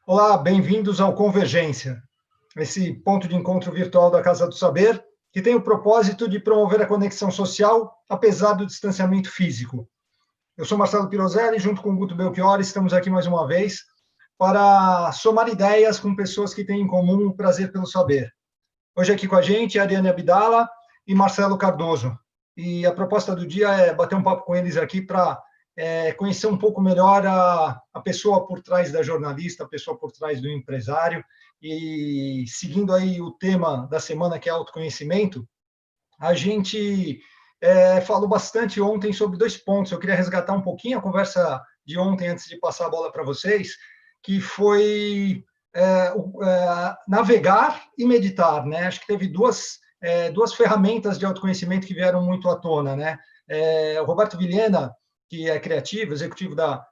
Olá, bem-vindos ao Convergência, esse ponto de encontro virtual da Casa do Saber, que tem o propósito de promover a conexão social, apesar do distanciamento físico. Eu sou Marcelo Pirozelli, junto com o Guto Belchior, estamos aqui mais uma vez para somar ideias com pessoas que têm em comum o prazer pelo saber. Hoje aqui com a gente é Ariane Abdala e Marcelo Cardoso. E a proposta do dia é bater um papo com eles aqui para conhecer um pouco melhor a pessoa por trás da jornalista, a pessoa por trás do empresário. E seguindo aí o tema da semana, que é autoconhecimento, a gente falou bastante ontem sobre 2 pontos. Eu queria resgatar um pouquinho a conversa de ontem, antes de passar a bola para vocês, que foi navegar e meditar, né? Acho que teve duas ferramentas de autoconhecimento que vieram muito à tona, né? O Roberto Vilhena, que é criativo, executivo da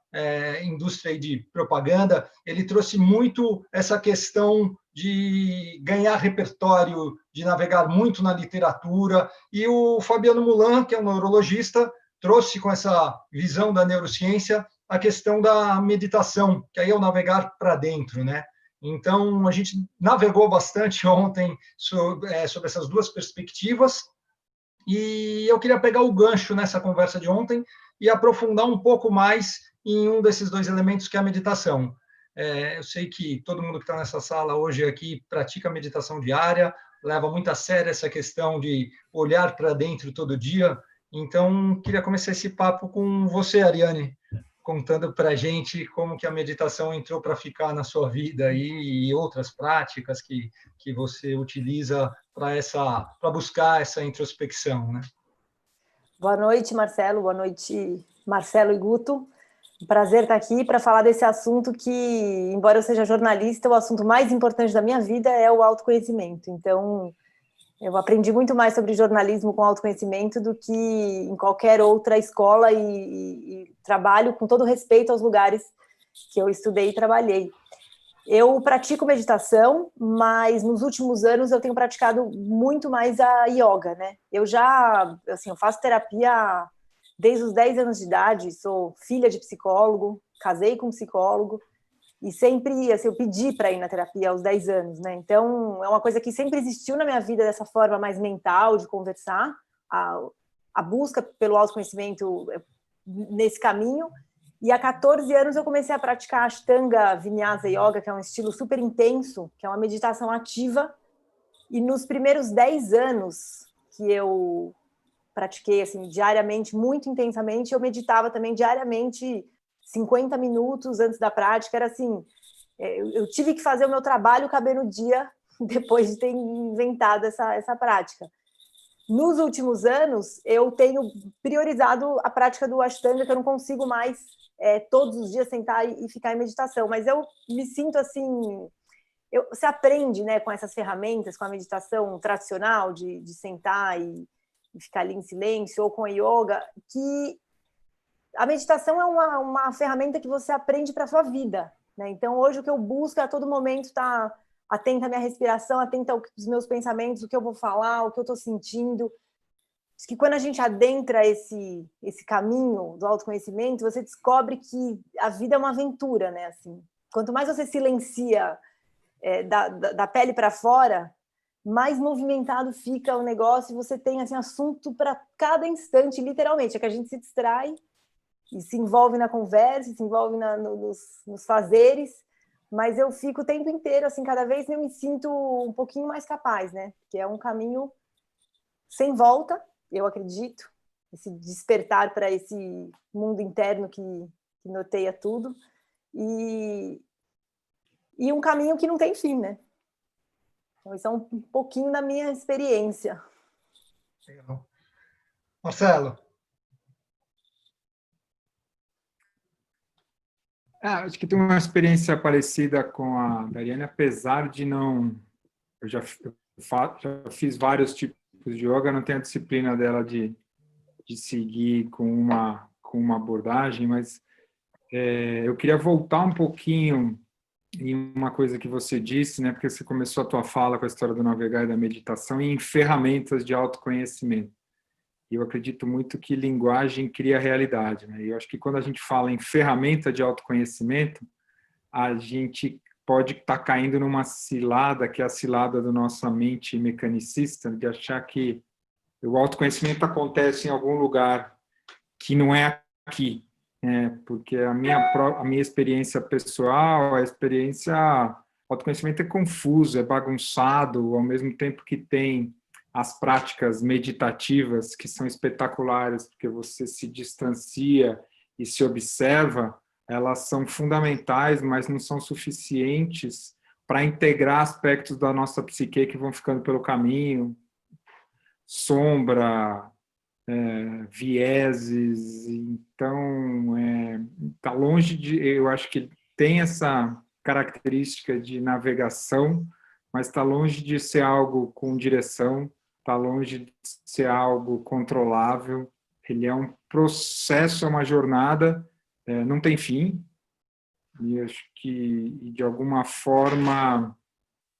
indústria de propaganda, ele trouxe muito essa questão de ganhar repertório, de navegar muito na literatura, e o Fabiano Mulan, que é um neurologista, trouxe com essa visão da neurociência a questão da meditação, que aí é o navegar para dentro, né? Então, a gente navegou bastante ontem sobre essas duas perspectivas, e eu queria pegar o gancho nessa conversa de ontem e aprofundar um pouco mais em um desses 2 elementos, que é a meditação. Eu sei que todo mundo que está nessa sala hoje aqui pratica meditação diária, leva muito a sério essa questão de olhar para dentro todo dia. Então, queria começar esse papo com você, Ariane, contando para a gente como que a meditação entrou para ficar na sua vida aí, e outras práticas que você utiliza para buscar essa introspecção, né? Boa noite, Marcelo. Boa noite, Marcelo e Guto. Um prazer estar aqui para falar desse assunto que, embora eu seja jornalista, o assunto mais importante da minha vida é o autoconhecimento. Então, eu aprendi muito mais sobre jornalismo com autoconhecimento do que em qualquer outra escola e trabalho com todo respeito aos lugares que eu estudei e trabalhei. Eu pratico meditação, mas nos últimos anos eu tenho praticado muito mais a yoga, né? Eu faço terapia desde os 10 anos de idade, sou filha de psicólogo, casei com um psicólogo, e sempre, assim, eu pedi para ir na terapia aos 10 anos, né? Então, é uma coisa que sempre existiu na minha vida, dessa forma mais mental, de conversar, a busca pelo autoconhecimento nesse caminho. E há 14 anos eu comecei a praticar Ashtanga Vinyasa Yoga, que é um estilo super intenso, que é uma meditação ativa. E nos primeiros 10 anos que eu pratiquei assim, diariamente, muito intensamente, eu meditava também diariamente 50 minutos antes da prática. Era assim, eu tive que fazer o meu trabalho caber no dia depois de ter inventado essa prática. Nos últimos anos, eu tenho priorizado a prática do Ashtanga, que eu não consigo mais todos os dias sentar e ficar em meditação, mas eu me sinto assim... Você aprende, né, com essas ferramentas, com a meditação tradicional, de sentar e ficar ali em silêncio, ou com a yoga, que a meditação é uma ferramenta que você aprende para a sua vida, né? Então, hoje, o que eu busco é a todo momento estar atenta à minha respiração, atenta aos meus pensamentos, o que eu vou falar, o que eu estou sentindo. Acho que quando a gente adentra esse caminho do autoconhecimento, você descobre que a vida é uma aventura, né? Assim, quanto mais você silencia da pele para fora, mais movimentado fica o negócio, e você tem assim, assunto para cada instante, literalmente. É que a gente se distrai e se envolve na conversa, se envolve nos fazeres, mas eu fico o tempo inteiro, assim, cada vez eu me sinto um pouquinho mais capaz, né? Que é um caminho sem volta, eu acredito, esse despertar para esse mundo interno que norteia tudo, e um caminho que não tem fim, né? Então, isso é um pouquinho da minha experiência. Legal. Marcelo. Acho que tem uma experiência parecida com a Dariane, apesar de não... Eu já fiz vários tipos de yoga, não tenho a disciplina dela de seguir com uma abordagem, mas eu queria voltar um pouquinho em uma coisa que você disse, né? Porque você começou a tua fala com a história do navegar e da meditação, e em ferramentas de autoconhecimento. E eu acredito muito que linguagem cria realidade, né? E eu acho que quando a gente fala em ferramenta de autoconhecimento, a gente pode estar caindo numa cilada, que é a cilada da nossa mente mecanicista, de achar que o autoconhecimento acontece em algum lugar que não é aqui, né? Porque a minha experiência pessoal, o autoconhecimento é confuso, é bagunçado, ao mesmo tempo que tem as práticas meditativas, que são espetaculares, porque você se distancia e se observa, elas são fundamentais, mas não são suficientes para integrar aspectos da nossa psique que vão ficando pelo caminho, sombra, vieses. Então, está longe de... Eu acho que tem essa característica de navegação, mas está longe de ser algo com direção, está longe de ser algo controlável. Ele é um processo, é uma jornada, não tem fim, e acho que, de alguma forma,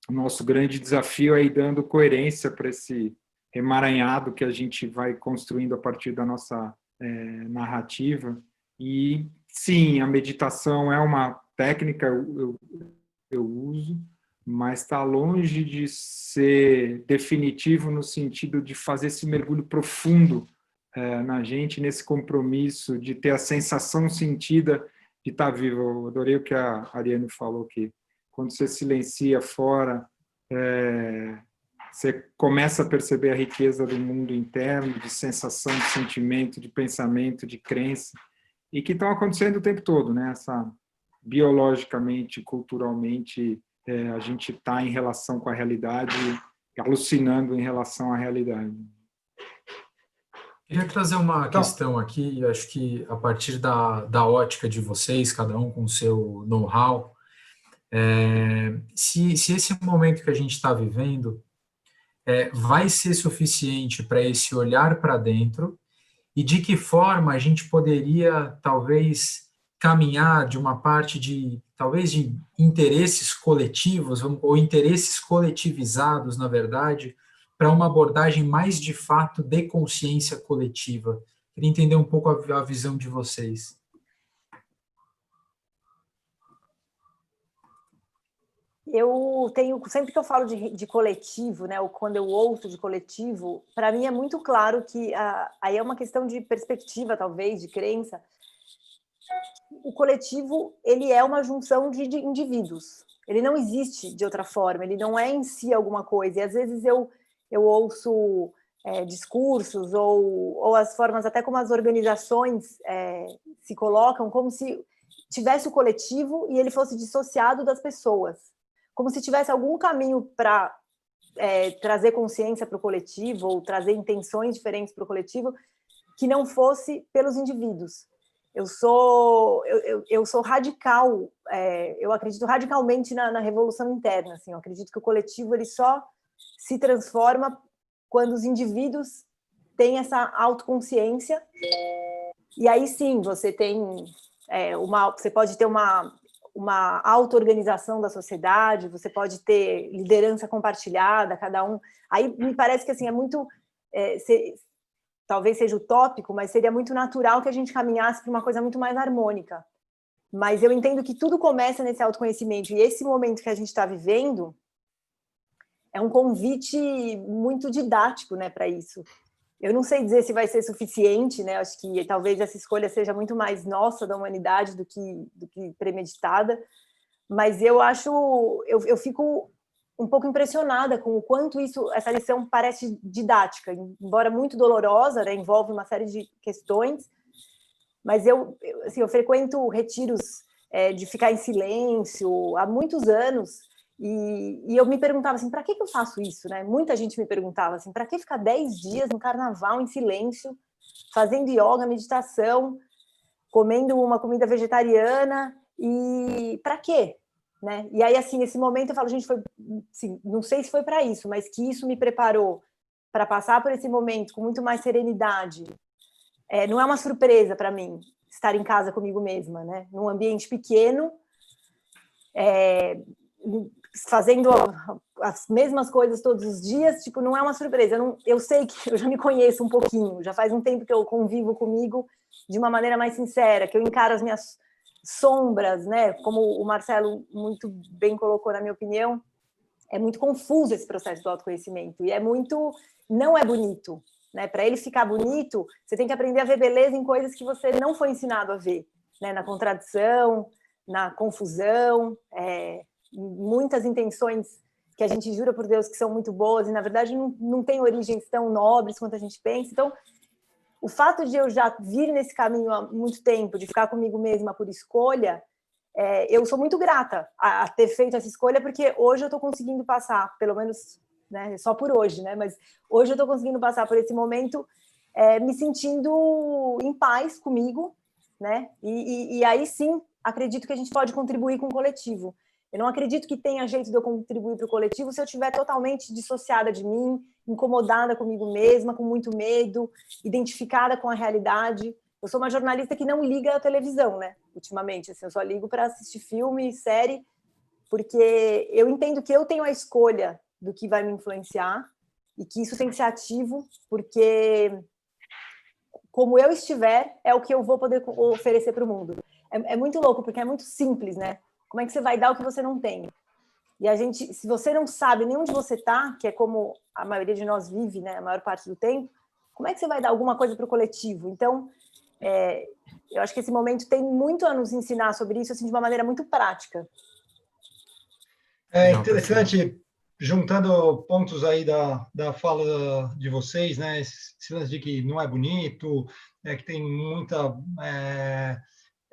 o nosso grande desafio é ir dando coerência para esse emaranhado que a gente vai construindo a partir da nossa narrativa. E, sim, a meditação é uma técnica, eu uso, mas está longe de ser definitivo no sentido de fazer esse mergulho profundo na gente, nesse compromisso de ter a sensação sentida de estar vivo. Eu adorei o que a Ariane falou, que quando você silencia fora, você começa a perceber a riqueza do mundo interno, de sensação, de sentimento, de pensamento, de crença, e que estão acontecendo o tempo todo, né? Biologicamente, culturalmente, a gente está em relação com a realidade, alucinando em relação à realidade. Queria trazer uma questão aqui, acho que a partir da ótica de vocês, cada um com o seu know-how, se esse momento que a gente está vivendo vai ser suficiente para esse olhar para dentro, e de que forma a gente poderia, talvez, caminhar de uma parte talvez de interesses coletivos, ou interesses coletivizados, na verdade, para uma abordagem mais, de fato, de consciência coletiva. Queria entender um pouco a visão de vocês. Eu tenho, sempre que eu falo de coletivo, né, ou quando eu ouço de coletivo, para mim é muito claro que aí é uma questão de perspectiva, talvez, de crença. O coletivo, ele é uma junção de indivíduos. Ele não existe de outra forma, ele não é em si alguma coisa. E às vezes eu ouço discursos ou as formas, até como as organizações se colocam, como se tivesse o coletivo e ele fosse dissociado das pessoas. Como se tivesse algum caminho para trazer consciência para o coletivo ou trazer intenções diferentes para o coletivo que não fosse pelos indivíduos. Eu sou radical, eu acredito radicalmente na revolução interna. Assim, eu acredito que o coletivo ele só se transforma quando os indivíduos têm essa autoconsciência, e aí sim você tem você pode ter uma auto-organização da sociedade, você pode ter liderança compartilhada, cada um. Aí me parece que assim, é muito... talvez seja utópico, mas seria muito natural que a gente caminhasse para uma coisa muito mais harmônica. Mas eu entendo que tudo começa nesse autoconhecimento, e esse momento que a gente está vivendo é um convite muito didático, né, para isso. Eu não sei dizer se vai ser suficiente, né? Acho que talvez essa escolha seja muito mais nossa, da humanidade, do que premeditada, mas eu fico um pouco impressionada com o quanto essa lição parece didática, embora muito dolorosa, né? Envolve uma série de questões, mas eu frequento retiros de ficar em silêncio há muitos anos, e eu me perguntava assim, para que eu faço isso, né? Muita gente me perguntava assim, para que ficar 10 dias no carnaval em silêncio, fazendo yoga, meditação, comendo uma comida vegetariana, e para quê? Né? E aí, assim, nesse momento eu falo, gente, assim, não sei se foi para isso, mas que isso me preparou para passar por esse momento com muito mais serenidade. Não é uma surpresa para mim estar em casa comigo mesma, né? Num ambiente pequeno, fazendo as mesmas coisas todos os dias, tipo, não é uma surpresa. Eu sei que eu já me conheço um pouquinho, já faz um tempo que eu convivo comigo de uma maneira mais sincera, que eu encaro sombras, né? Como o Marcelo muito bem colocou, na minha opinião, é muito confuso esse processo do autoconhecimento e não é bonito, né? Para ele ficar bonito, você tem que aprender a ver beleza em coisas que você não foi ensinado a ver, né? Na contradição, na confusão, muitas intenções que a gente jura por Deus que são muito boas e, na verdade, não tem origens tão nobres quanto a gente pensa. Então, o fato de eu já vir nesse caminho há muito tempo, de ficar comigo mesma por escolha, eu sou muito grata a ter feito essa escolha, porque hoje eu estou conseguindo passar, pelo menos, né, só por hoje, né, mas hoje eu estou conseguindo passar por esse momento me sentindo em paz comigo, né, e aí sim, acredito que a gente pode contribuir com o coletivo. Eu não acredito que tenha jeito de eu contribuir para o coletivo se eu estiver totalmente dissociada de mim, incomodada comigo mesma, com muito medo, identificada com a realidade. Eu sou uma jornalista que não liga à televisão, né? Ultimamente, assim, eu só ligo para assistir filme, série, porque eu entendo que eu tenho a escolha do que vai me influenciar e que isso tem que ser ativo, porque como eu estiver, é o que eu vou poder oferecer para o mundo. É muito louco, porque é muito simples, né? Como é que você vai dar o que você não tem? E a gente, se você não sabe nem onde você está, que é como a maioria de nós vive, né, a maior parte do tempo, como é que você vai dar alguma coisa para o coletivo? Então, eu acho que esse momento tem muito a nos ensinar sobre isso, assim, de uma maneira muito prática. É interessante, juntando pontos aí da fala de vocês, né, esse lance de que não é bonito, que tem muita...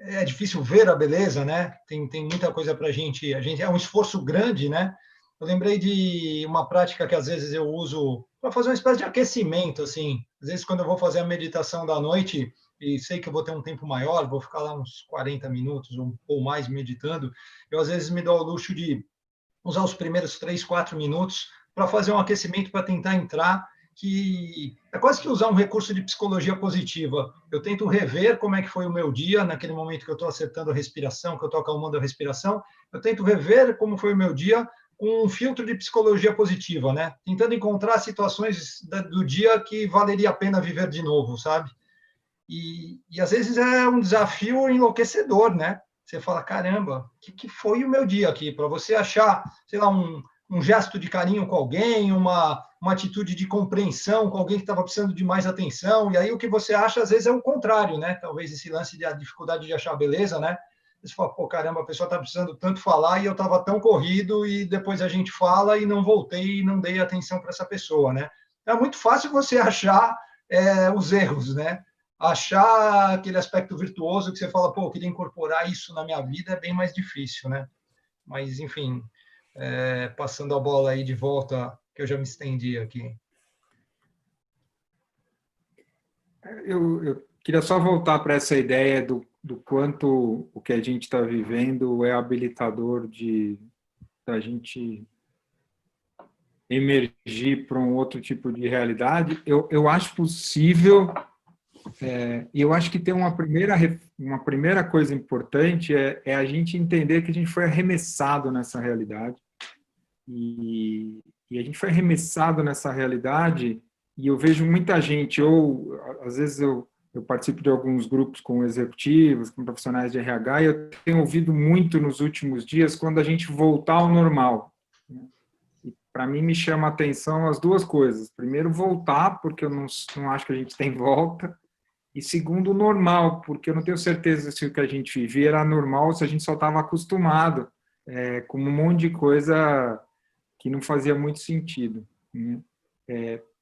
É difícil ver a beleza, né? Tem muita coisa para a gente. É um esforço grande, né? Eu lembrei de uma prática que às vezes eu uso para fazer uma espécie de aquecimento, assim. Às vezes, quando eu vou fazer a meditação da noite e sei que eu vou ter um tempo maior, vou ficar lá uns 40 minutos ou mais meditando, eu às vezes me dou ao luxo de usar os primeiros 3, 4 minutos para fazer um aquecimento, para tentar entrar, que é quase que usar um recurso de psicologia positiva. Eu tento rever como é que foi o meu dia, naquele momento que eu estou acertando a respiração, que eu estou acalmando a respiração, eu tento rever como foi o meu dia com um filtro de psicologia positiva, né? Tentando encontrar situações do dia que valeria a pena viver de novo, sabe? E às vezes é um desafio enlouquecedor, né? Você fala, caramba, o que foi o meu dia aqui? Para você achar, sei lá, um gesto de carinho com alguém, uma atitude de compreensão com alguém que estava precisando de mais atenção, e aí o que você acha, às vezes, é o contrário, né? Talvez esse lance de a dificuldade de achar beleza, né? Você fala, pô, caramba, a pessoa está precisando tanto falar e eu estava tão corrido, e depois a gente fala e não voltei e não dei atenção para essa pessoa, né? É muito fácil você achar os erros, né? Achar aquele aspecto virtuoso que você fala, pô, eu queria incorporar isso na minha vida, é bem mais difícil, né? Mas, enfim, passando a bola aí de volta, que eu já me estendi aqui. Eu queria só voltar para essa ideia do quanto o que a gente está vivendo é habilitador da gente emergir para um outro tipo de realidade. Eu acho possível, e eu acho que tem uma primeira coisa importante, é a gente entender que a gente foi arremessado nessa realidade. E a gente foi arremessado nessa realidade, e eu vejo muita gente, ou às vezes eu participo de alguns grupos com executivos, com profissionais de RH, e eu tenho ouvido muito nos últimos dias quando a gente voltar ao normal. E para mim me chama a atenção as duas coisas. Primeiro, voltar, porque eu não acho que a gente tem volta. E segundo, normal, porque eu não tenho certeza se o que a gente vivia era normal, se a gente só estava acostumado com um monte de coisa que não fazia muito sentido, né?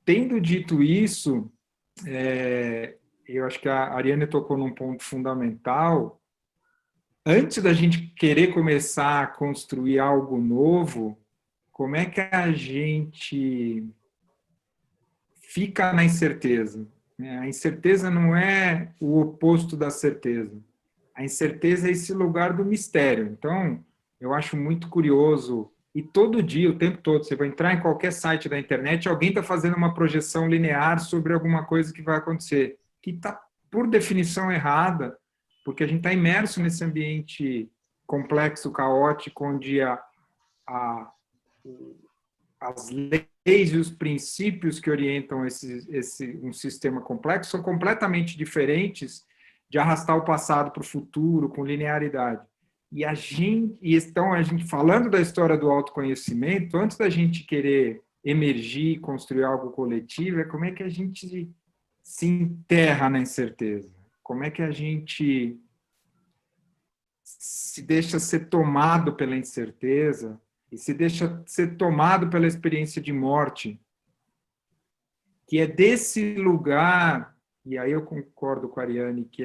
Tendo dito isso, eu acho que a Ariane tocou num ponto fundamental. Antes da gente querer começar a construir algo novo, como é que a gente fica na incerteza? A incerteza não é o oposto da certeza. A incerteza é esse lugar do mistério. Então, eu acho muito curioso. E todo dia, o tempo todo, você vai entrar em qualquer site da internet, alguém está fazendo uma projeção linear sobre alguma coisa que vai acontecer, que está, por definição, errada, porque a gente está imerso nesse ambiente complexo, caótico, onde as leis e os princípios que orientam um sistema complexo são completamente diferentes de arrastar o passado para o futuro com linearidade. Então, a gente falando da história do autoconhecimento, antes da gente querer emergir, construir algo coletivo, é como é que a gente se enterra na incerteza. Como é que a gente se deixa ser tomado pela incerteza e se deixa ser tomado pela experiência de morte, que é desse lugar, e aí eu concordo com a Ariane, que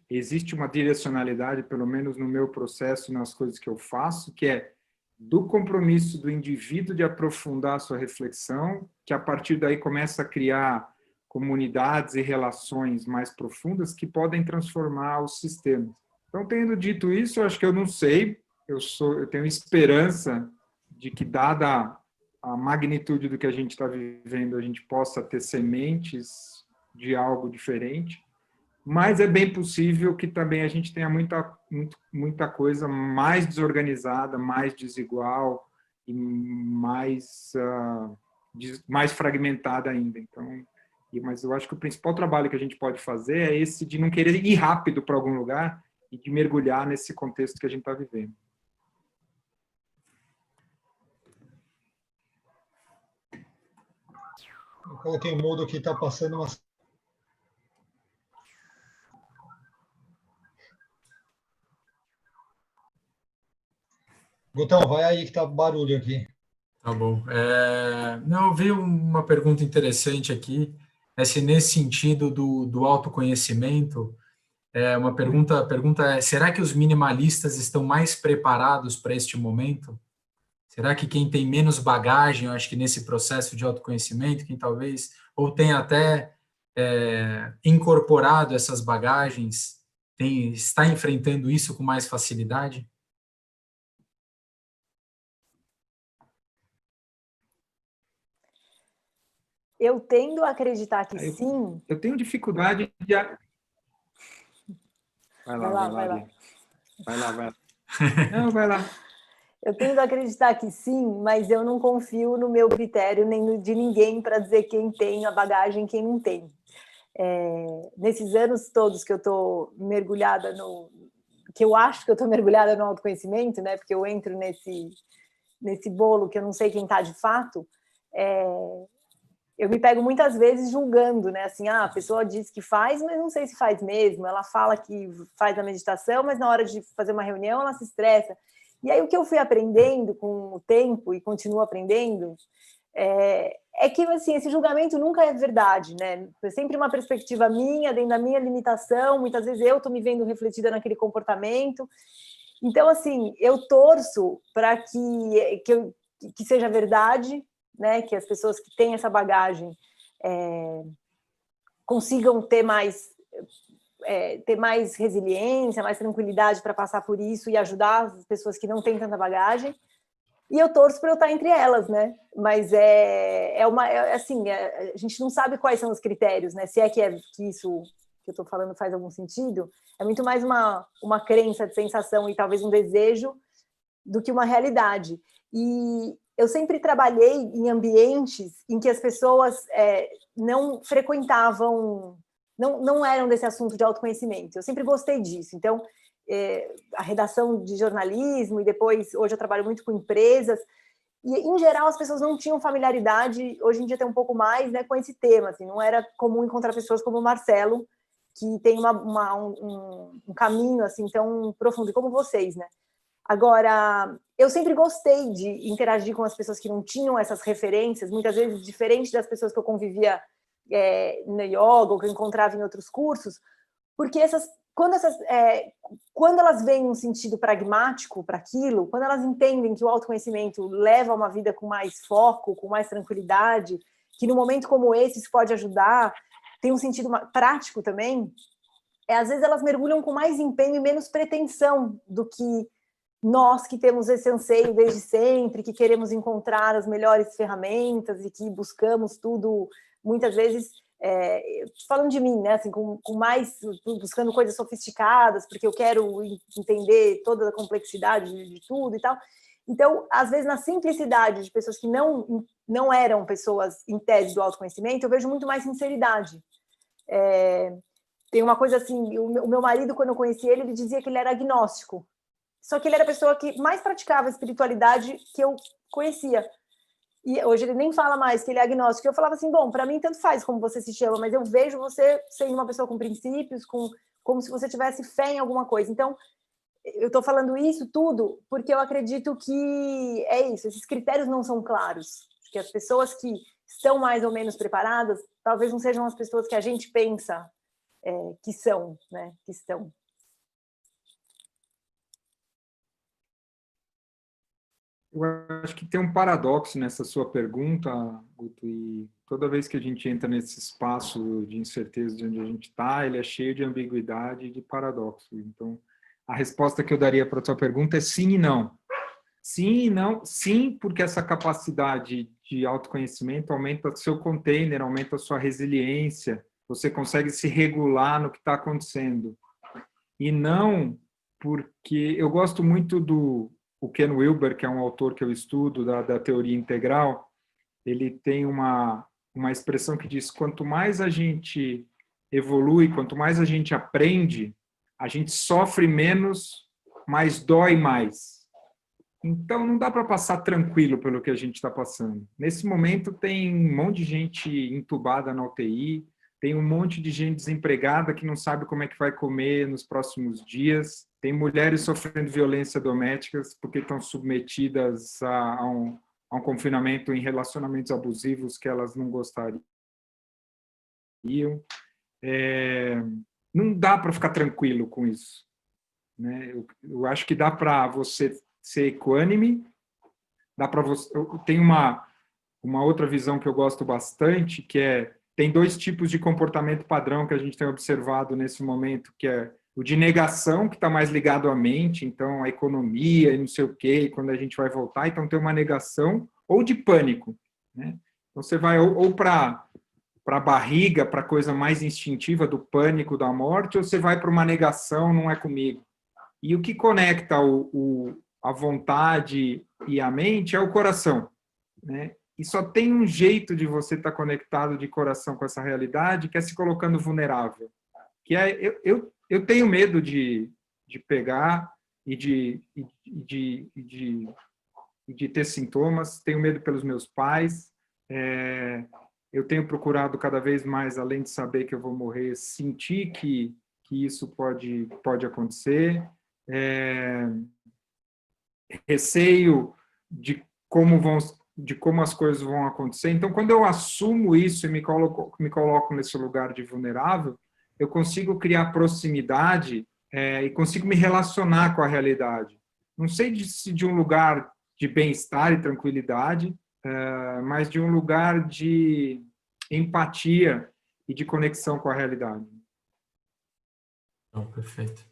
existe uma direcionalidade, pelo menos no meu processo, nas coisas que eu faço, que é do compromisso do indivíduo de aprofundar a sua reflexão, que a partir daí começa a criar comunidades e relações mais profundas que podem transformar os sistemas. Então, tendo dito isso, eu acho que eu não sei, eu tenho esperança de que, dada a magnitude do que a gente está vivendo, a gente possa ter sementes de algo diferente, mas é bem possível que também a gente tenha muita coisa mais desorganizada, mais desigual e mais fragmentada ainda. Então, mas eu acho que o principal trabalho que a gente pode fazer é esse de não querer ir rápido para algum lugar e de mergulhar nesse contexto que a gente está vivendo. Eu coloquei o mudo aqui, está passando uma... Gutão, vai aí que tá barulho aqui. Tá bom. Não, eu vi uma pergunta interessante aqui, se nesse sentido do autoconhecimento, uma pergunta é, será que os minimalistas estão mais preparados para este momento? Será que quem tem menos bagagem, eu acho que nesse processo de autoconhecimento, quem talvez, ou tenha até incorporado essas bagagens, está enfrentando isso com mais facilidade? Eu tendo a acreditar que sim. Eu tenho dificuldade de... Vai lá. Não, vai lá. Eu tendo a acreditar que sim, mas eu não confio no meu critério nem no de ninguém para dizer quem tem a bagagem e quem não tem. Nesses anos todos que eu estou mergulhada que eu acho que eu estou mergulhada no autoconhecimento, né? Porque eu entro nesse bolo que eu não sei quem está de fato, eu me pego muitas vezes julgando, né? Assim, a pessoa diz que faz, mas não sei se faz mesmo. Ela fala que faz a meditação, mas na hora de fazer uma reunião ela se estressa. E aí o que eu fui aprendendo com o tempo e continuo aprendendo é que assim, esse julgamento nunca é verdade, né? É sempre uma perspectiva minha, dentro da minha limitação. Muitas vezes eu estou me vendo refletida naquele comportamento. Então, assim, eu torço para que seja verdade, né? Que as pessoas que têm essa bagagem consigam ter mais resiliência, mais tranquilidade para passar por isso e ajudar as pessoas que não têm tanta bagagem. E eu torço para eu estar entre elas, né? Mas a gente não sabe quais são os critérios, né? Se que isso que eu estou falando faz algum sentido, é muito mais uma crença de sensação e talvez um desejo do que uma realidade. E eu sempre trabalhei em ambientes em que as pessoas não frequentavam, não eram desse assunto de autoconhecimento. Eu sempre gostei disso. Então, a redação de jornalismo e depois, hoje eu trabalho muito com empresas, e, em geral, as pessoas não tinham familiaridade, hoje em dia tem um pouco mais, né, com esse tema. Assim, não era comum encontrar pessoas como o Marcelo, que tem um caminho assim tão profundo, como vocês, né? Agora, eu sempre gostei de interagir com as pessoas que não tinham essas referências, muitas vezes diferente das pessoas que eu convivia no yoga ou que eu encontrava em outros cursos, porque quando elas veem um sentido pragmático para aquilo, quando elas entendem que o autoconhecimento leva a uma vida com mais foco, com mais tranquilidade, que num momento como esse isso pode ajudar, tem um sentido prático também, às vezes elas mergulham com mais empenho e menos pretensão do que nós que temos esse anseio desde sempre, que queremos encontrar as melhores ferramentas e que buscamos tudo, muitas vezes, falando de mim, né, assim, buscando coisas sofisticadas, porque eu quero entender toda a complexidade de tudo e tal. Então, às vezes, na simplicidade de pessoas que não eram pessoas em tese do autoconhecimento, eu vejo muito mais sinceridade. Tem uma coisa assim, o meu marido, quando eu conheci ele, ele dizia que ele era agnóstico. Só que ele era a pessoa que mais praticava a espiritualidade que eu conhecia. E hoje ele nem fala mais que ele é agnóstico. Eu falava assim, bom, para mim tanto faz como você se chama, mas eu vejo você sendo uma pessoa com princípios, como se você tivesse fé em alguma coisa. Então, eu estou falando isso tudo porque eu acredito que é isso, esses critérios não são claros. Acho que as pessoas que estão mais ou menos preparadas, talvez não sejam as pessoas que a gente pensa que são, né? Que estão. Eu acho que tem um paradoxo nessa sua pergunta, Guto, e toda vez que a gente entra nesse espaço de incerteza de onde a gente está, ele é cheio de ambiguidade e de paradoxo. Então, a resposta que eu daria para a sua pergunta é sim e não. Sim e não. Sim, porque essa capacidade de autoconhecimento aumenta o seu container, aumenta a sua resiliência, você consegue se regular no que está acontecendo. E não porque eu gosto muito do Ken Wilber, que é um autor que eu estudo, da teoria integral. Ele tem uma expressão que diz: quanto mais a gente evolui, quanto mais a gente aprende, a gente sofre menos, mas dói mais. Então, não dá para passar tranquilo pelo que a gente está passando. Nesse momento, tem um monte de gente entubada na UTI, tem um monte de gente desempregada que não sabe como é que vai comer nos próximos dias, tem mulheres sofrendo violência doméstica porque estão submetidas a um confinamento em relacionamentos abusivos que elas não gostariam. Não dá para ficar tranquilo com isso, né? Eu acho que dá para você ser equânime, dá para você. Tem uma outra visão que eu gosto bastante, que tem dois tipos de comportamento padrão que a gente tem observado nesse momento, que é o de negação, que está mais ligado à mente, então a economia e não sei o quê, quando a gente vai voltar, então tem uma negação, ou de pânico, né? Então você vai ou para a barriga, para a coisa mais instintiva do pânico, da morte, ou você vai para uma negação, não é comigo. E o que conecta a vontade e a mente é o coração, né? E só tem um jeito de você estar conectado de coração com essa realidade, que é se colocando vulnerável. Que eu tenho medo de pegar e de ter sintomas, tenho medo pelos meus pais, eu tenho procurado cada vez mais, além de saber que eu vou morrer, sentir que isso pode acontecer, receio de como as coisas vão acontecer. Então, quando eu assumo isso e me coloco nesse lugar de vulnerável, eu consigo criar proximidade e consigo me relacionar com a realidade. Não sei se de um lugar de bem-estar e tranquilidade, mas de um lugar de empatia e de conexão com a realidade. Oh, perfeito.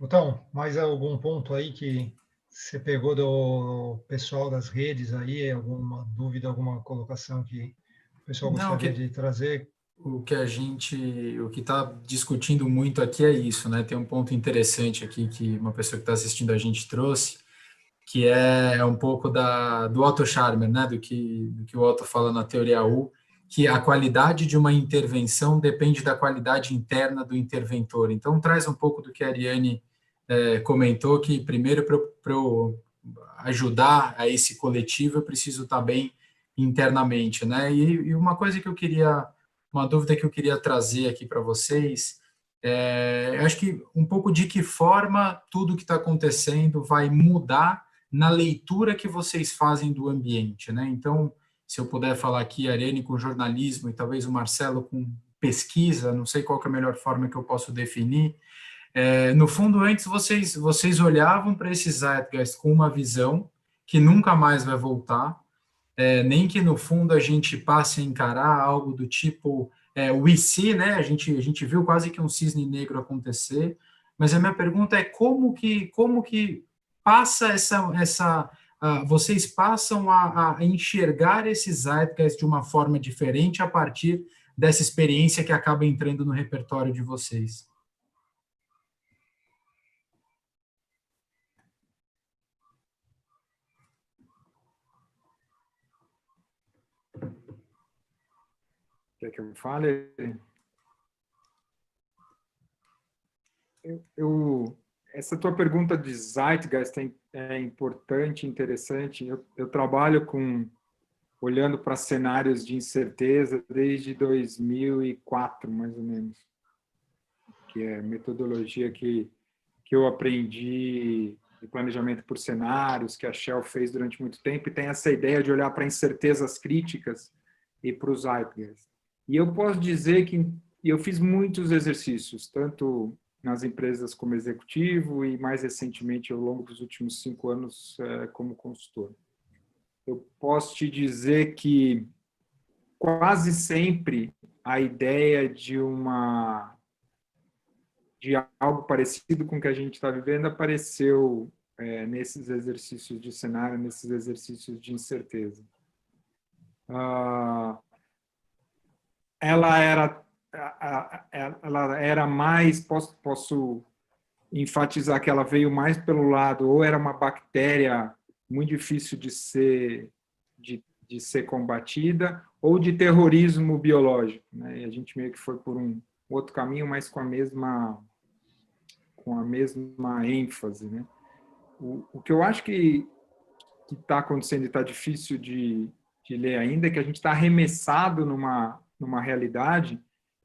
Então, mais algum ponto aí que você pegou do pessoal das redes aí, alguma dúvida, alguma colocação que o pessoal gostaria de trazer? O que está discutindo muito aqui é isso, né? Tem um ponto interessante aqui que uma pessoa que está assistindo a gente trouxe, que é um pouco do Otto Scharmer, né? Do que o Otto fala na teoria U, que a qualidade de uma intervenção depende da qualidade interna do interventor. Então, traz um pouco do que a Ariane comentou, que primeiro, para eu ajudar a esse coletivo, eu preciso estar bem internamente, né? E uma coisa que eu queria, uma dúvida que eu queria trazer aqui para vocês, eu acho que um pouco de que forma tudo que está acontecendo vai mudar na leitura que vocês fazem do ambiente, né? Então, se eu puder falar aqui, a Ariane com jornalismo e talvez o Marcelo com pesquisa, não sei qual que é a melhor forma que eu posso definir. No fundo, antes vocês olhavam para esse Zeitgeist com uma visão que nunca mais vai voltar, nem que no fundo a gente passe a encarar algo do tipo o IC, né? A gente viu quase que um cisne negro acontecer, mas a minha pergunta é como que passa vocês passam a enxergar esse Zeitgeist de uma forma diferente a partir dessa experiência que acaba entrando no repertório de vocês? Quer que eu fale? Essa tua pergunta de Zeitgeist é importante, interessante. Eu trabalho olhando para cenários de incerteza desde 2004, mais ou menos, que é a metodologia que eu aprendi de planejamento por cenários, que a Shell fez durante muito tempo, e tem essa ideia de olhar para incertezas críticas e para os Zeitgeist. E eu posso dizer que eu fiz muitos exercícios, tanto nas empresas como executivo e, mais recentemente, ao longo dos últimos 5 anos, como consultor. Eu posso te dizer que quase sempre a ideia de algo parecido com o que a gente está vivendo apareceu nesses exercícios de cenário, nesses exercícios de incerteza. Ela era mais, posso enfatizar que ela veio mais pelo lado, ou era uma bactéria muito difícil de ser combatida, ou de terrorismo biológico, né? E a gente meio que foi por um outro caminho, mas com a mesma ênfase, né? O que eu acho que está acontecendo e está difícil de ler ainda é que a gente está arremessado numa realidade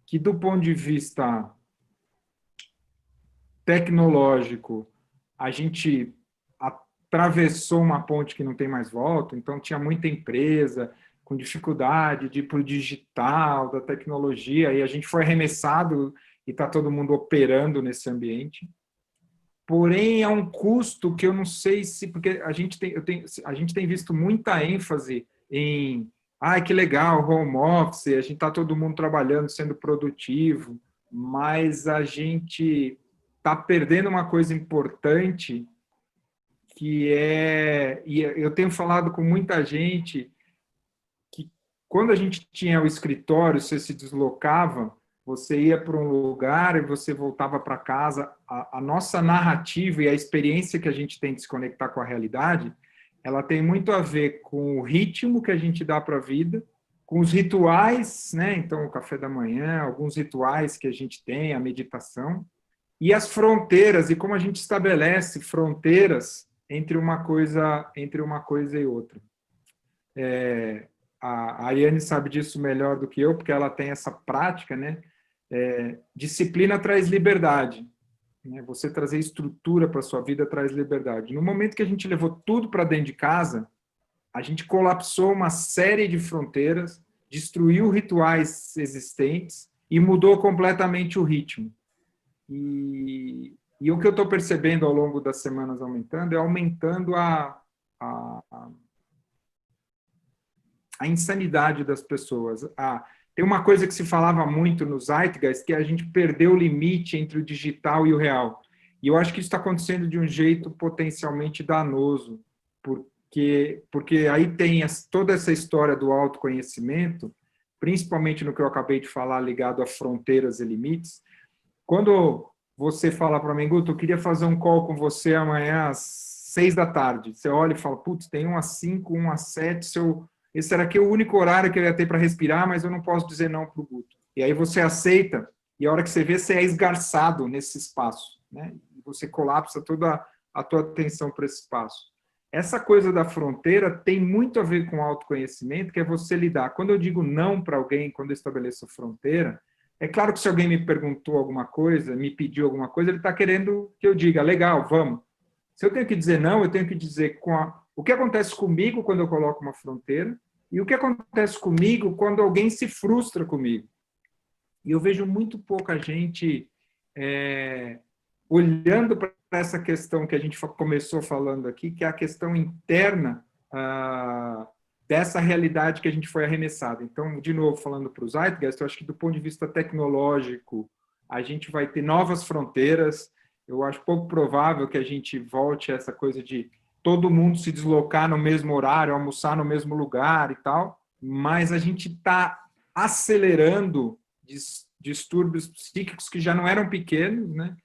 que, do ponto de vista tecnológico, a gente atravessou uma ponte que não tem mais volta, então tinha muita empresa com dificuldade de ir para o digital, da tecnologia, e a gente foi arremessado e está todo mundo operando nesse ambiente. Porém, é um custo que eu não sei se... Porque a gente tem visto muita ênfase em que legal, home office, a gente está todo mundo trabalhando, sendo produtivo, mas a gente está perdendo uma coisa importante, que e eu tenho falado com muita gente, que quando a gente tinha o escritório, você se deslocava, você ia para um lugar e você voltava para casa, a nossa narrativa e a experiência que a gente tem de se conectar com a realidade, ela tem muito a ver com o ritmo que a gente dá para a vida, com os rituais, né? Então, o café da manhã, alguns rituais que a gente tem, a meditação, e as fronteiras, e como a gente estabelece fronteiras entre uma coisa e outra. A Ariane sabe disso melhor do que eu, porque ela tem essa prática, né? Disciplina traz liberdade. Você trazer estrutura para a sua vida traz liberdade. No momento que a gente levou tudo para dentro de casa, a gente colapsou uma série de fronteiras, destruiu rituais existentes e mudou completamente o ritmo. E o que eu estou percebendo ao longo das semanas aumentando a insanidade das pessoas. Tem uma coisa que se falava muito no Zeitgeist, que a gente perdeu o limite entre o digital e o real. E eu acho que isso está acontecendo de um jeito potencialmente danoso, porque aí tem toda essa história do autoconhecimento, principalmente no que eu acabei de falar, ligado a fronteiras e limites. Quando você fala para mim, Guto, eu queria fazer um call com você amanhã às 6 da tarde, você olha e fala, putz, tem 1 às 5, 1 às 7, esse era aqui o único horário que eu ia ter para respirar, mas eu não posso dizer não para o Guto. E aí você aceita, e a hora que você vê, você é esgarçado nesse espaço, né? Você colapsa toda a tua atenção para esse espaço. Essa coisa da fronteira tem muito a ver com autoconhecimento, que é você lidar. Quando eu digo não para alguém, quando eu estabeleço fronteira, é claro que se alguém me perguntou alguma coisa, me pediu alguma coisa, ele está querendo que eu diga, legal, vamos. Se eu tenho que dizer não, eu tenho que dizer o que acontece comigo quando eu coloco uma fronteira e o que acontece comigo quando alguém se frustra comigo. E eu vejo muito pouca gente olhando para essa questão que a gente começou falando aqui, que é a questão interna dessa realidade que a gente foi arremessado. Então, de novo, falando para os Zeitgeist, eu acho que do ponto de vista tecnológico, a gente vai ter novas fronteiras. Eu acho pouco provável que a gente volte a essa coisa de todo mundo se deslocar no mesmo horário, almoçar no mesmo lugar e tal, mas a gente está acelerando distúrbios psíquicos que já não eram pequenos, né?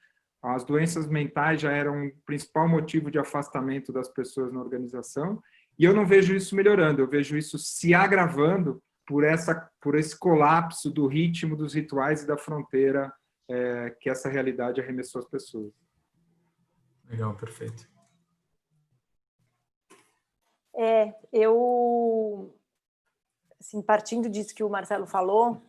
As doenças mentais já eram o principal motivo de afastamento das pessoas na organização, e eu não vejo isso melhorando, eu vejo isso se agravando, por esse colapso do ritmo, dos rituais e da fronteira que essa realidade arremessou as pessoas. Legal, perfeito. Eu, assim, partindo disso que o Marcelo falou,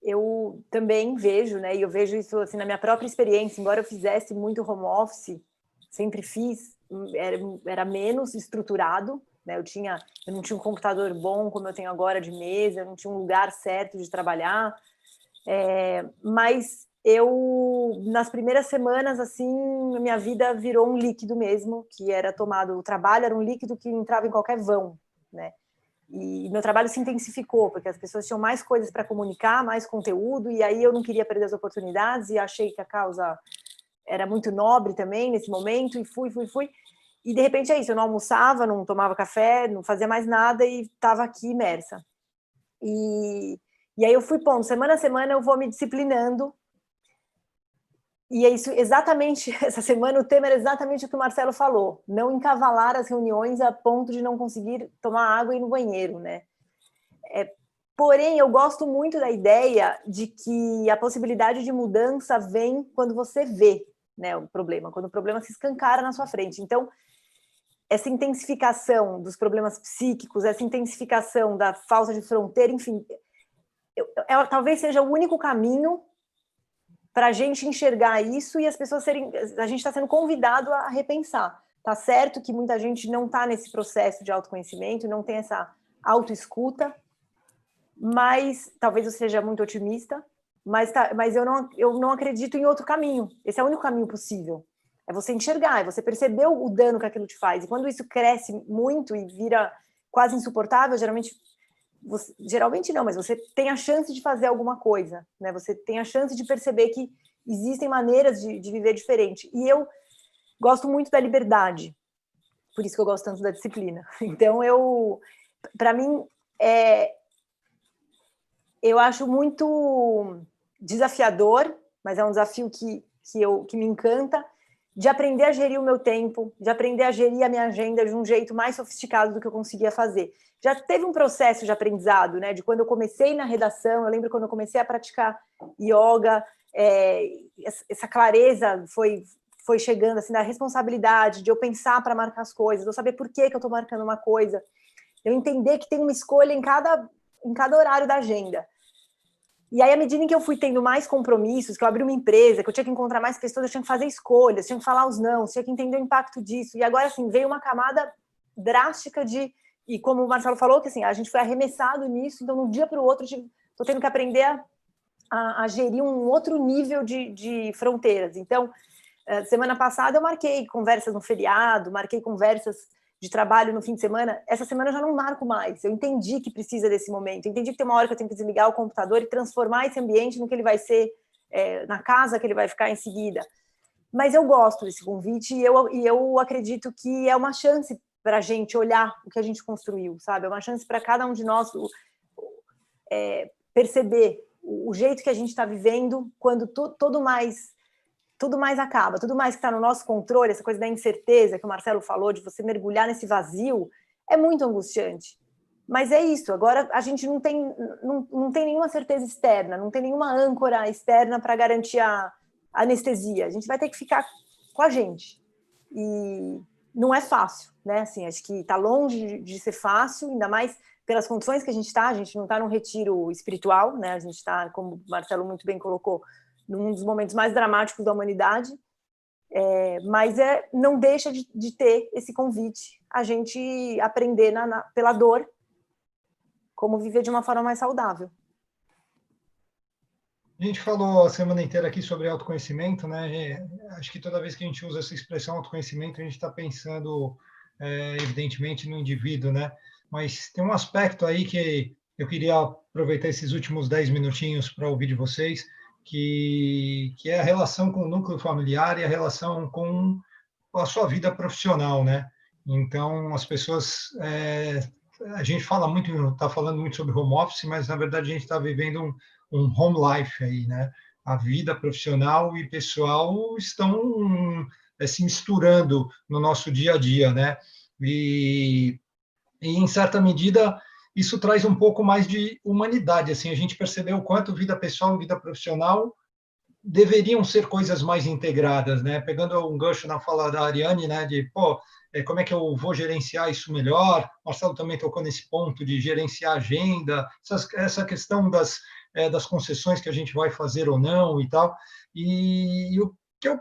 eu também vejo, né, e eu vejo isso assim, na minha própria experiência, embora eu fizesse muito home office, sempre fiz, era menos estruturado, né, eu não tinha um computador bom como eu tenho agora de mesa, eu não tinha um lugar certo de trabalhar, mas eu, nas primeiras semanas, assim, minha vida virou um líquido mesmo, que era tomado, o trabalho era um líquido que entrava em qualquer vão, né, e meu trabalho se intensificou, porque as pessoas tinham mais coisas para comunicar, mais conteúdo, e aí eu não queria perder as oportunidades, e achei que a causa era muito nobre também nesse momento, e fui. E de repente é isso, eu não almoçava, não tomava café, não fazia mais nada, e estava aqui imersa. E aí eu fui pondo, semana a semana eu vou me disciplinando, e é isso exatamente, essa semana o tema era exatamente o que o Marcelo falou, não encavalar as reuniões a ponto de não conseguir tomar água e ir no banheiro, né? Porém, eu gosto muito da ideia de que a possibilidade de mudança vem quando você vê, né, o problema, quando o problema se escancara na sua frente. Então, essa intensificação dos problemas psíquicos, essa intensificação da falta de fronteira, enfim, talvez seja o único caminho para a gente enxergar isso e as pessoas a gente está sendo convidado a repensar. Tá certo que muita gente não está nesse processo de autoconhecimento, não tem essa autoescuta, mas talvez eu seja muito otimista, mas eu não acredito em outro caminho. Esse é o único caminho possível. É você enxergar, é você perceber o dano que aquilo te faz. E quando isso cresce muito e vira quase insuportável, geralmente não, mas você tem a chance de fazer alguma coisa, né? Você tem a chance de perceber que existem maneiras de viver diferente. E eu gosto muito da liberdade, por isso que eu gosto tanto da disciplina. Então, para mim, eu acho muito desafiador, mas é um desafio que me encanta, de aprender a gerir o meu tempo, de aprender a gerir a minha agenda de um jeito mais sofisticado do que eu conseguia fazer. Já teve um processo de aprendizado, né? De quando eu comecei na redação, eu lembro quando eu comecei a praticar yoga, essa clareza foi chegando, assim, da responsabilidade, de eu pensar para marcar as coisas, de eu saber por que eu estou marcando uma coisa, eu entender que tem uma escolha em cada horário da agenda. E aí, à medida em que eu fui tendo mais compromissos, que eu abri uma empresa, que eu tinha que encontrar mais pessoas, eu tinha que fazer escolhas, tinha que falar os não, tinha que entender o impacto disso. E agora, assim, veio uma camada drástica e como o Marcelo falou, que assim, a gente foi arremessado nisso, então, de um dia para o outro, estou tendo que aprender a gerir um outro nível de fronteiras. Então, semana passada eu marquei conversas no feriado, marquei conversas de trabalho no fim de semana. Essa semana eu já não marco mais. Eu entendi que precisa desse momento. Eu entendi que tem uma hora que eu tenho que desligar o computador e transformar esse ambiente no que ele vai ser, na casa que ele vai ficar em seguida. Mas eu gosto desse convite e eu acredito que é uma chance para a gente olhar o que a gente construiu, sabe? É uma chance para cada um de nós perceber o jeito que a gente está vivendo quando tudo mais acaba, tudo mais que está no nosso controle, essa coisa da incerteza que o Marcelo falou, de você mergulhar nesse vazio, é muito angustiante. Mas é isso, agora a gente não tem nenhuma certeza externa, não tem nenhuma âncora externa para garantir a anestesia. A gente vai ter que ficar com a gente. E não é fácil, né? Assim, acho que está longe de ser fácil, ainda mais pelas condições que a gente não está num retiro espiritual, né? A gente está, como o Marcelo muito bem colocou, num dos momentos mais dramáticos da humanidade, mas não deixa de ter esse convite, a gente aprender pela dor como viver de uma forma mais saudável. A gente falou a semana inteira aqui sobre autoconhecimento, né? Acho que toda vez que a gente usa essa expressão autoconhecimento, a gente está pensando, evidentemente, no indivíduo, né? Mas tem um aspecto aí que eu queria aproveitar esses últimos 10 minutinhos para ouvir de vocês, que é a relação com o núcleo familiar e a relação com a sua vida profissional, né? Então, as pessoas... a gente está falando muito sobre home office, mas, na verdade, a gente está vivendo um home life aí, né? A vida profissional e pessoal estão se misturando no nosso dia a dia, né? E em certa medida, isso traz um pouco mais de humanidade. Assim, a gente percebeu o quanto vida pessoal e vida profissional deveriam ser coisas mais integradas, né? Pegando um gancho na fala da Ariane, né? De, pô, como é que eu vou gerenciar isso melhor? Marcelo também tocou nesse ponto de gerenciar a agenda, essa questão das concessões que a gente vai fazer ou não e tal. E o que eu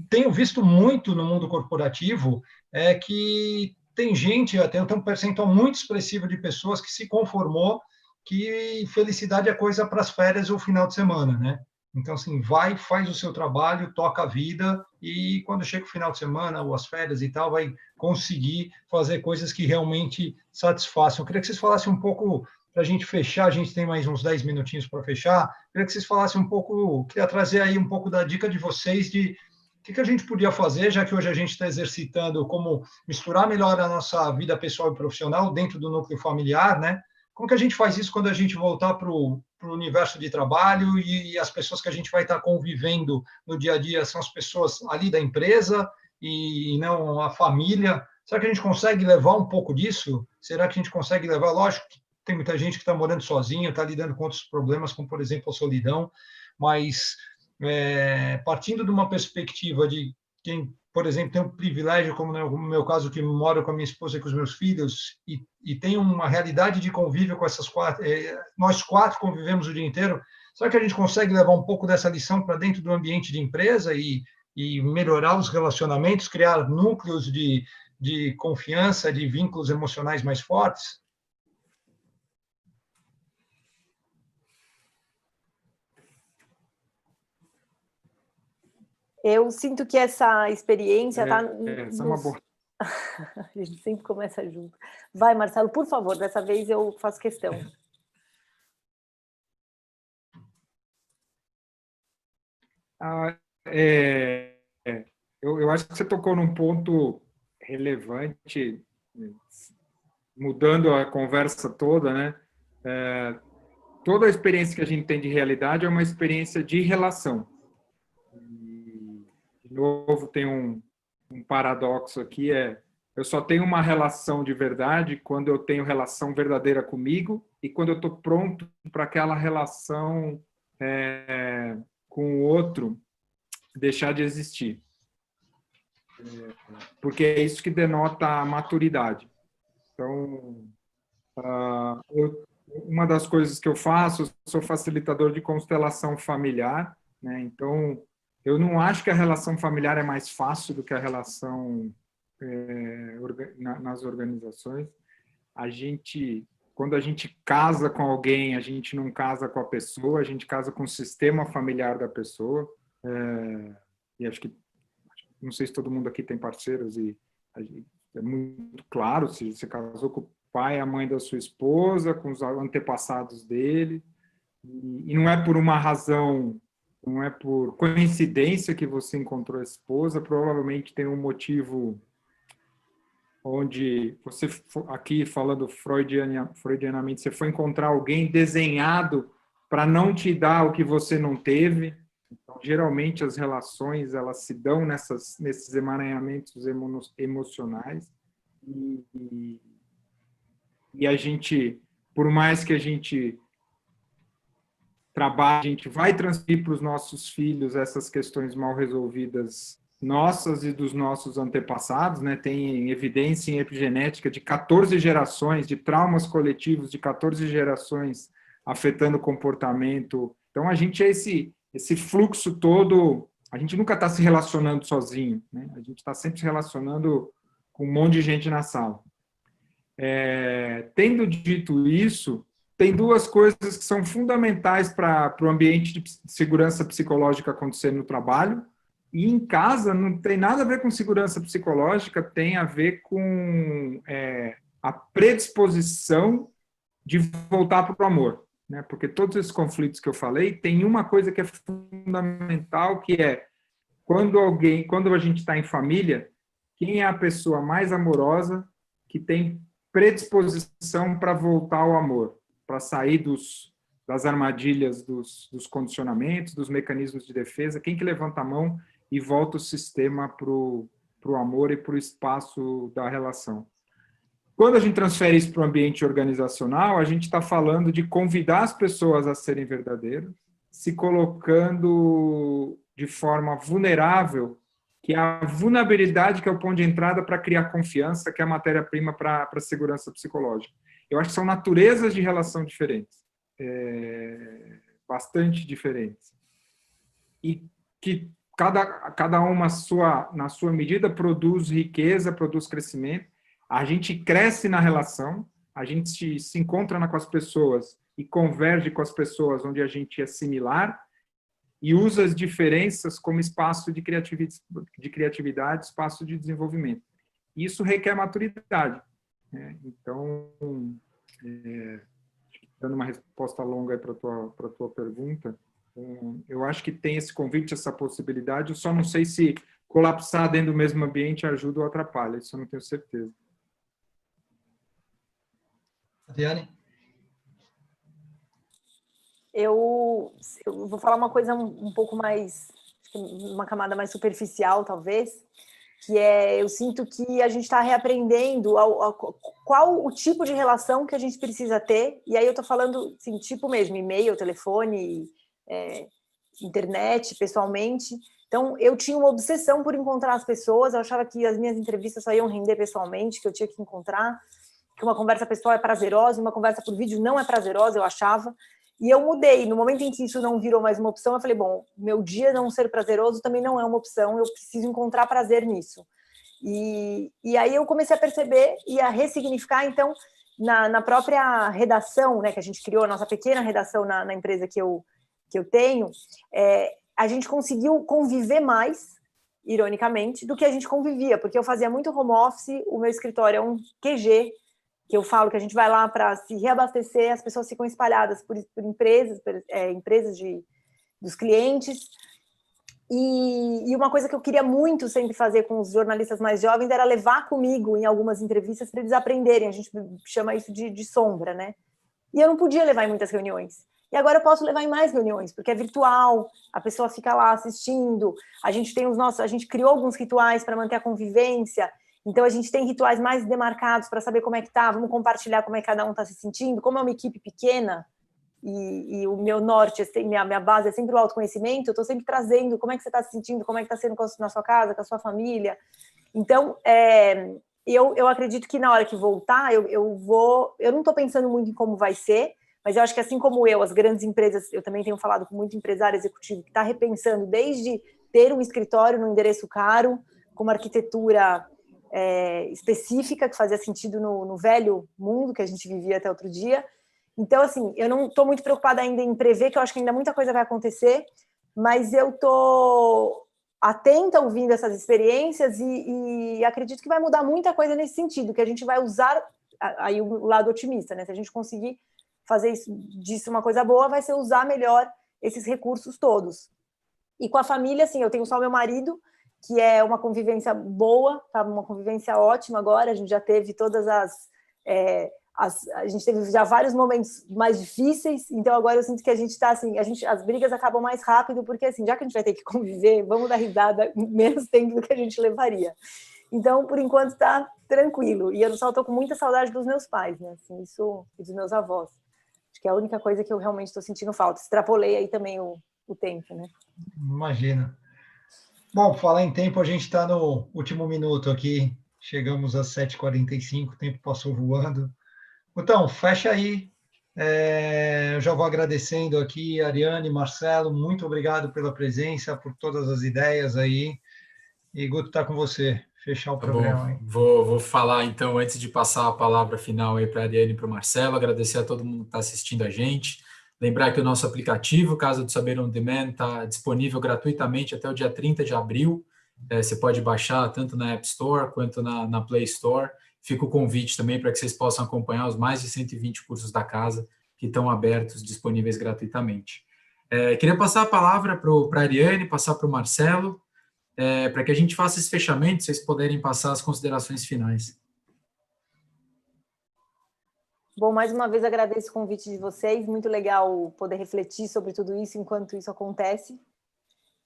tenho visto muito no mundo corporativo é que tem gente, tem um percentual muito expressivo de pessoas que se conformou que felicidade é coisa para as férias ou final de semana, né? Então, assim, vai, faz o seu trabalho, toca a vida e quando chega o final de semana ou as férias e tal, vai conseguir fazer coisas que realmente satisfaçam. Eu queria que vocês falassem um pouco, para a gente fechar, a gente tem mais uns 10 minutinhos para fechar, eu queria que vocês falassem um pouco, queria trazer aí um pouco da dica de vocês de o que a gente podia fazer, já que hoje a gente está exercitando como misturar melhor a nossa vida pessoal e profissional dentro do núcleo familiar, né? Como que a gente faz isso quando a gente voltar para o universo de trabalho e as pessoas que a gente vai estar convivendo no dia a dia são as pessoas ali da empresa e não a família? Será que a gente consegue levar um pouco disso? Será que a gente consegue levar? Lógico que tem muita gente que está morando sozinha, está lidando com outros problemas, como, por exemplo, a solidão, mas partindo de uma perspectiva de quem, por exemplo, tem um privilégio, como no meu caso, que moro com a minha esposa e com os meus filhos, e tem uma realidade de convívio com essas quatro, nós quatro convivemos o dia inteiro, será que a gente consegue levar um pouco dessa lição para dentro do ambiente de empresa e melhorar os relacionamentos, criar núcleos de confiança, de vínculos emocionais mais fortes? Eu sinto que essa experiência está... Essa é uma boa. A gente sempre começa junto. Vai, Marcelo, por favor, dessa vez eu faço questão. Eu acho que você tocou num ponto relevante, mudando a conversa toda, né? Toda a experiência que a gente tem de realidade é uma experiência de relação. De novo, tem um paradoxo aqui, eu só tenho uma relação de verdade quando eu tenho relação verdadeira comigo e quando eu estou pronto para aquela relação com o outro deixar de existir. Porque é isso que denota a maturidade. Então, uma das coisas que eu faço, eu sou facilitador de constelação familiar, né? Então, eu não acho que a relação familiar é mais fácil do que a relação nas organizações. Quando a gente casa com alguém, a gente não casa com a pessoa, a gente casa com o sistema familiar da pessoa. E acho que, não sei se todo mundo aqui tem parceiros, e é muito claro, se você casou com o pai e a mãe da sua esposa, com os antepassados dele, e não é por uma razão, não é por coincidência que você encontrou a esposa, provavelmente tem um motivo onde você, aqui falando freudianamente, você foi encontrar alguém desenhado para não te dar o que você não teve. Então, geralmente as relações elas se dão nesses emaranhamentos emocionais e a gente, por mais que a gente trabalhe, a gente vai transferir para os nossos filhos essas questões mal resolvidas nossas e dos nossos antepassados, né? Tem evidência em epigenética de 14 gerações, de traumas coletivos de 14 gerações afetando o comportamento. Então, a gente é esse fluxo todo, a gente nunca está se relacionando sozinho, né? A gente está sempre se relacionando com um monte de gente na sala. Tendo dito isso, tem duas coisas que são fundamentais para o ambiente de segurança psicológica acontecer no trabalho, e em casa não tem nada a ver com segurança psicológica, tem a ver com a predisposição de voltar para o amor, né? Porque todos esses conflitos que eu falei, tem uma coisa que é fundamental, que é quando a gente está em família, quem é a pessoa mais amorosa que tem predisposição para voltar ao amor, para sair das armadilhas, dos condicionamentos, dos mecanismos de defesa, quem que levanta a mão e volta o sistema para o amor e para o espaço da relação. quando a gente transfere isso para o ambiente organizacional, a gente está falando de convidar as pessoas a serem verdadeiras, se colocando de forma vulnerável, que é a vulnerabilidade que é o ponto de entrada para criar confiança, que é a matéria-prima para a segurança psicológica. Eu acho que são naturezas de relação diferentes, bastante diferentes. E que cada uma na sua medida produz riqueza, produz crescimento. A gente cresce na relação, a gente se encontra com as pessoas e converge com as pessoas onde a gente é similar e usa as diferenças como espaço de criatividade, espaço de desenvolvimento. Isso requer maturidade, né? Então, dando uma resposta longa para a tua pergunta, eu acho que tem esse convite, essa possibilidade, eu só não sei se colapsar dentro do mesmo ambiente ajuda ou atrapalha, isso eu não tenho certeza. Adriane? Eu vou falar uma coisa um pouco mais, uma camada mais superficial, talvez, que eu sinto que a gente está reaprendendo qual o tipo de relação que a gente precisa ter, e aí eu estou falando, assim, tipo mesmo, e-mail, telefone, internet, pessoalmente. Então, eu tinha uma obsessão por encontrar as pessoas, eu achava que as minhas entrevistas só iam render pessoalmente, que eu tinha que encontrar, que uma conversa pessoal é prazerosa, uma conversa por vídeo não é prazerosa, eu achava. E eu mudei. No momento em que isso não virou mais uma opção, eu falei, bom, meu dia não ser prazeroso também não é uma opção, eu preciso encontrar prazer nisso. E aí eu comecei a perceber e a ressignificar, então, na própria redação, né, que a gente criou, a nossa pequena redação na empresa que eu tenho, a gente conseguiu conviver mais, ironicamente, do que a gente convivia, porque eu fazia muito home office, o meu escritório é um QG, que eu falo que a gente vai lá para se reabastecer, as pessoas ficam espalhadas por empresas, empresas dos clientes. E uma coisa que eu queria muito sempre fazer com os jornalistas mais jovens era levar comigo em algumas entrevistas para eles aprenderem. A gente chama isso de sombra, né? E eu não podia levar em muitas reuniões. E agora eu posso levar em mais reuniões, porque é virtual, a pessoa fica lá assistindo, a gente criou alguns rituais para manter a convivência. Então, a gente tem rituais mais demarcados para saber como é que tá, vamos compartilhar como é que cada um está se sentindo. Como é uma equipe pequena e o meu norte, minha base é sempre o autoconhecimento, eu estou sempre trazendo como é que você está se sentindo, como é que está sendo na sua casa, com a sua família. Então, eu acredito que na hora que voltar, eu não estou pensando muito em como vai ser, mas eu acho que assim como as grandes empresas, eu também tenho falado com muito empresário executivo que está repensando desde ter um escritório no endereço caro, com uma arquitetura específica, que fazia sentido no velho mundo que a gente vivia até outro dia. Então, assim, eu não estou muito preocupada ainda em prever, que eu acho que ainda muita coisa vai acontecer, mas eu estou atenta ouvindo essas experiências e acredito que vai mudar muita coisa nesse sentido, que a gente vai usar aí o lado otimista, né? Se a gente conseguir fazer disso uma coisa boa, vai ser usar melhor esses recursos todos. E com a família, assim, eu tenho só meu marido, que é uma convivência boa, tá? Uma convivência ótima agora, a gente já teve todas a gente teve já vários momentos mais difíceis, então agora eu sinto que a gente está assim, as brigas acabam mais rápido, porque assim, já que a gente vai ter que conviver, vamos dar risada menos tempo do que a gente levaria. Então, por enquanto, está tranquilo. E eu só estou com muita saudade dos meus pais, né? Assim, isso, e dos meus avós. Acho que é a única coisa que eu realmente estou sentindo falta. Extrapolei aí também o tempo, né? Imagina. Bom, falar em tempo, a gente está no último minuto aqui. Chegamos às 7h45, o tempo passou voando. Então, fecha aí. Eu já vou agradecendo aqui, Ariane, Marcelo, muito obrigado pela presença, por todas as ideias aí. E Guto, está com você. Fechar o programa aí. Vou falar, então, antes de passar a palavra final aí para a Ariane e para o Marcelo, agradecer a todo mundo que está assistindo a gente. Lembrar que o nosso aplicativo, Casa do Saber On Demand, está disponível gratuitamente até o dia 30 de abril. Você pode baixar tanto na App Store quanto na Play Store. Fica o convite também para que vocês possam acompanhar os mais de 120 cursos da casa que estão abertos, disponíveis gratuitamente. Queria passar a palavra para a Ariane, passar para o Marcelo, para que a gente faça esse fechamento, vocês puderem passar as considerações finais. Bom, mais uma vez agradeço o convite de vocês, muito legal poder refletir sobre tudo isso enquanto isso acontece.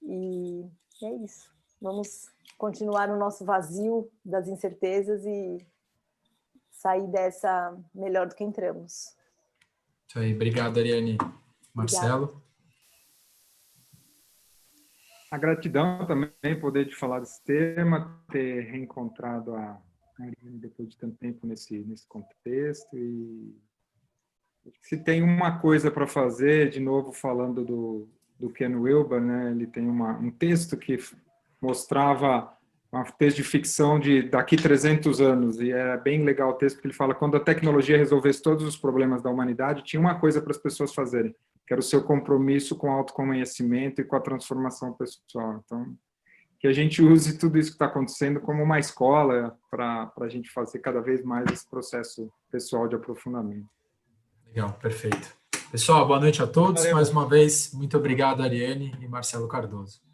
E é isso. Vamos continuar no nosso vazio das incertezas e sair dessa melhor do que entramos. Isso aí, obrigado, Ariane. Marcelo? Obrigada. A gratidão também, poder te falar desse tema, ter reencontrado a Ariane depois de tanto tempo nesse contexto. E se tem uma coisa para fazer, de novo falando do Ken Wilber, né? Ele tem um texto que mostrava um texto de ficção de daqui 300 anos, e é bem legal o texto, porque ele fala quando a tecnologia resolvesse todos os problemas da humanidade, tinha uma coisa para as pessoas fazerem, que era o seu compromisso com o autoconhecimento e com a transformação pessoal. Então, que a gente use tudo isso que está acontecendo como uma escola para a gente fazer cada vez mais esse processo pessoal de aprofundamento. Legal, perfeito. Pessoal, boa noite a todos. Valeu. Mais uma vez, muito obrigado, Ariane e Marcelo Cardoso.